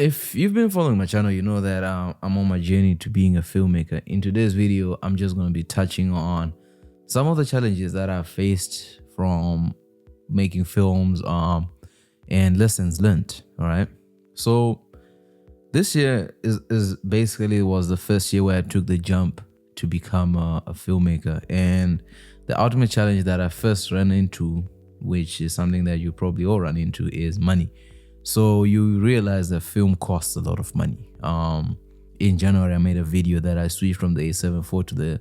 If you've been following my channel, you know that I'm on my journey to being a filmmaker. In today's video, I'm just going to be touching on some of the challenges that I've faced from making films and lessons learned. All right. So this year is basically was the first year where I took the jump to become a filmmaker. And the ultimate challenge that I first ran into, which is something that you probably all run into, is money. So you realize that film costs a lot of money. In January, I made a video that I switched from the A7 IV to the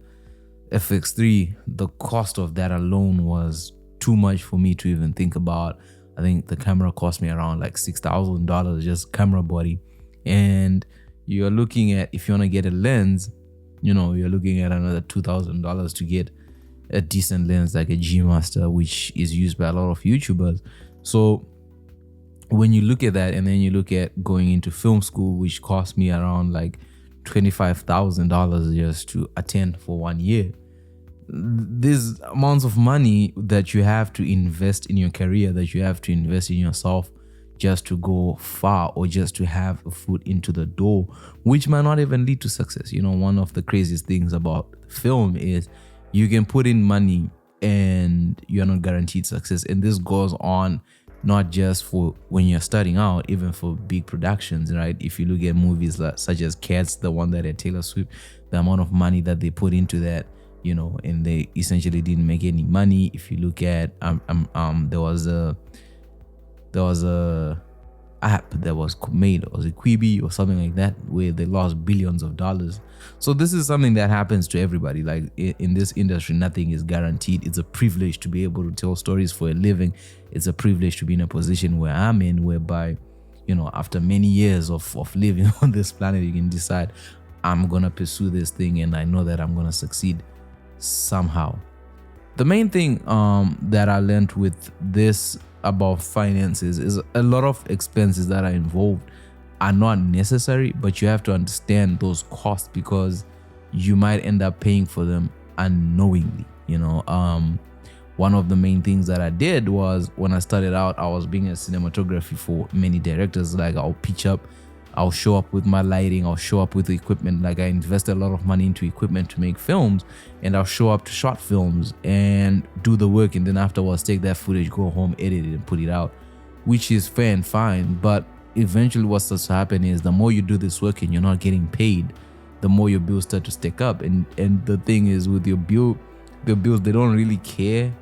FX3. The cost of that alone was too much for me to even think about. I think the camera cost me around like $6,000, just camera body. And you're looking at, if you want to get a lens, you're looking at another $2,000 to get a decent lens like a G Master, which is used by a lot of YouTubers. So when you look at that, and then you look at going into film school, which cost me around like $25,000 just to attend for 1 year, these amounts of money that you have to invest in your career, that you have to invest in yourself just to go far, or just to have a foot into the door, which might not even lead to success. One of the craziest things about film is you can put in money and you're not guaranteed success. And this goes on not just for when you're starting out, even for big productions, right? If you look at movies such as Cats, the one that had Taylor Swift, the amount of money that they put into that, and they essentially didn't make any money. If you look at there was a app that was made, or was it Quibi or something like that, where they lost billions of dollars. So this is something that happens to everybody. Like in this industry, nothing is guaranteed. It's a privilege to be able to tell stories for a living. It's a privilege to be in a position where I'm in, whereby, after many years of living on this planet, you can decide, I'm gonna pursue this thing, and I know that I'm gonna succeed somehow. The main thing that I learned with this about finances is a lot of expenses that are involved are not necessary, but you have to understand those costs, because you might end up paying for them unknowingly. One of the main things that I did was, when I started out, I was being a cinematography for many directors. Like, I'll show up with my lighting, I'll show up with the equipment. Like, I invested a lot of money into equipment to make films, and I'll show up to short films and do the work, and then afterwards take that footage, go home, edit it, and put it out, which is fair and fine. But eventually what starts to happen is, the more you do this work and you're not getting paid, the more your bills start to stack up. And the thing is, with your bills, they don't really care.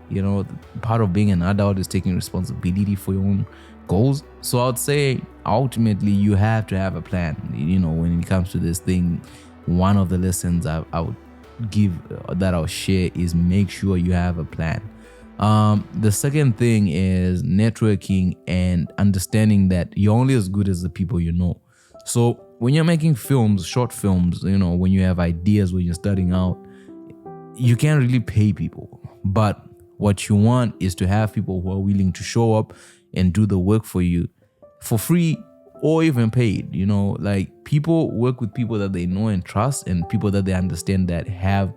Part of being an adult is taking responsibility for your own goals. So I would say, ultimately, you have to have a plan. When it comes to this thing, one of the lessons I would give, that I'll share, is make sure you have a plan. The second thing is networking and understanding that you're only as good as the people you know. So when you're making films, short films, when you have ideas, when you're starting out, you can't really pay people. But what you want is to have people who are willing to show up and do the work for you for free, or even paid. Like, people work with people that they know and trust, and people that they understand that have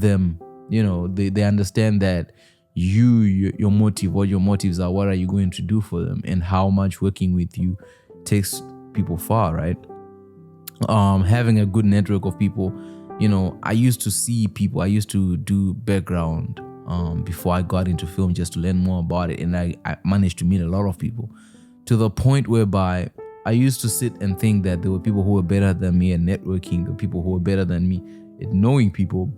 them. They understand that your motive, what your motives are, what are you going to do for them, and how much working with you takes people far, right? Having a good network of people. I used to see people, I used to do background before I got into film, just to learn more about it. And I managed to meet a lot of people, to the point whereby I used to sit and think that there were people who were better than me at networking, the people who were better than me at knowing people.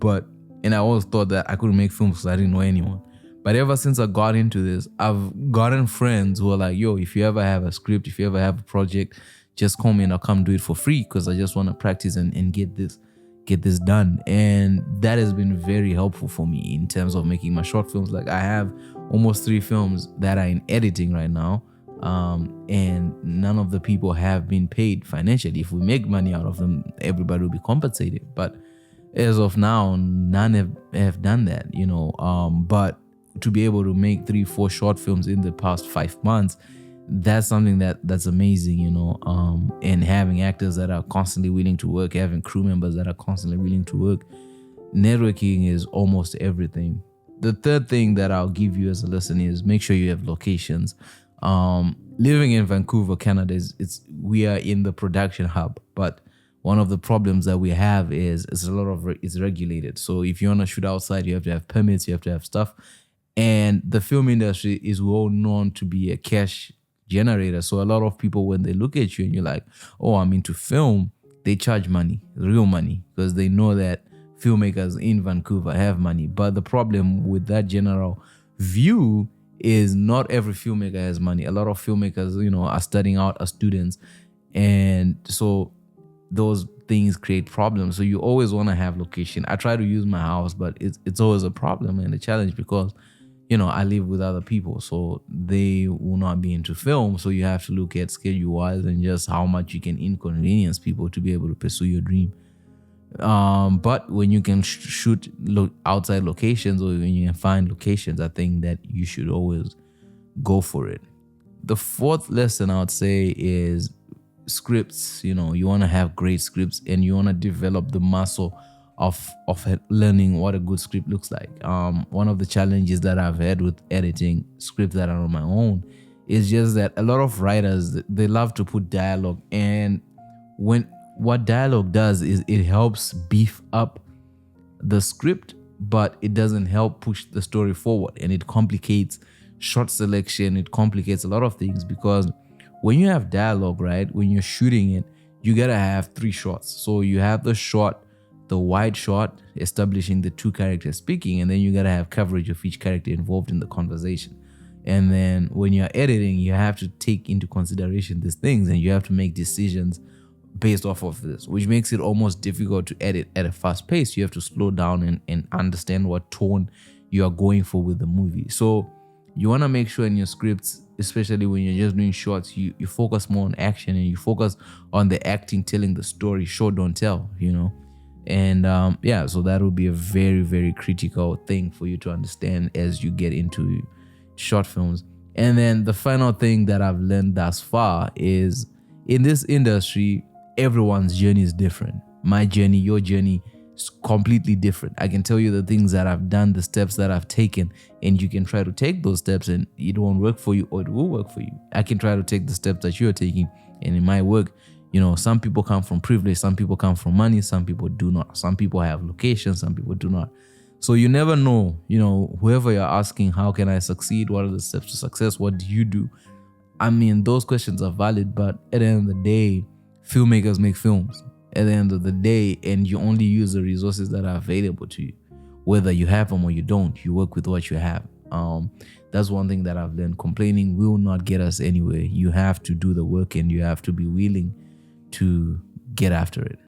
And I always thought that I couldn't make films because I didn't know anyone. But ever since I got into this, I've gotten friends who are like, yo, if you ever have a script, if you ever have a project, just call me and I'll come do it for free, because I just want to practice and get this done. And that has been very helpful for me in terms of making my short films. Like, I have almost 3 films that are in editing right now, and none of the people have been paid financially. If we make money out of them, everybody will be compensated, but as of now, none have done that. But to be able to make 3-4 short films in the past 5 months, that's something that's amazing. And having actors that are constantly willing to work, having crew members that are constantly willing to work. Networking is almost everything. The third thing that I'll give you as a lesson is, make sure you have locations. living in Vancouver, Canada, it's we are in the production hub, but one of the problems that we have is it's a lot of it's regulated. So if you want to shoot outside, you have to have permits, you have to have stuff, and the film industry is well known to be a cash generator. So a lot of people, when they look at you and you're like, "Oh, I'm into film," they charge money, real money, because they know that filmmakers in Vancouver have money. But the problem with that general view is not every filmmaker has money. A lot of filmmakers, are studying out as students, and so those things create problems. So you always want to have location. I try to use my house, but it's always a problem and a challenge because I live with other people, so they will not be into film. So you have to look at schedule wise and just how much you can inconvenience people to be able to pursue your dream. But when you can shoot outside locations, or when you can find locations, I think that you should always go for it. The fourth lesson I would say is scripts. You want to have great scripts, and you want to develop the muscle of learning what a good script looks like. One of the challenges that I've had with editing scripts that are on my own is just that a lot of writers, they love to put dialogue, and what dialogue does is it helps beef up the script, but it doesn't help push the story forward, and it complicates shot selection. It complicates a lot of things because when you have dialogue, right, when you're shooting it, you gotta have three shots. So you have the wide shot establishing the two characters speaking, and then you gotta have coverage of each character involved in the conversation. And then when you're editing, you have to take into consideration these things, and you have to make decisions based off of this, which makes it almost difficult to edit at a fast pace. You have to slow down and understand what tone you are going for with the movie. So you want to make sure in your scripts, especially when you're just doing shorts, you focus more on action, and you focus on the acting telling the story. Show don't tell, and so that would be a very, very critical thing for you to understand as you get into short films. And then the final thing that I've learned thus far is, in this industry, everyone's journey is different. My journey, your journey is completely different. I can tell you the things that I've done, the steps that I've taken, and you can try to take those steps and it won't work for you, or it will work for you. I can try to take the steps that you're taking and it might work. Some people come from privilege, some people come from money, some people do not. Some people have locations, some people do not. So you never know, whoever you're asking, how can I succeed? What are the steps to success? What do you do? I mean, those questions are valid, but at the end of the day, filmmakers make films at the end of the day, and you only use the resources that are available to you. Whether you have them or you don't, you work with what you have. That's one thing that I've learned. Complaining will not get us anywhere. You have to do the work, and you have to be willing to get after it.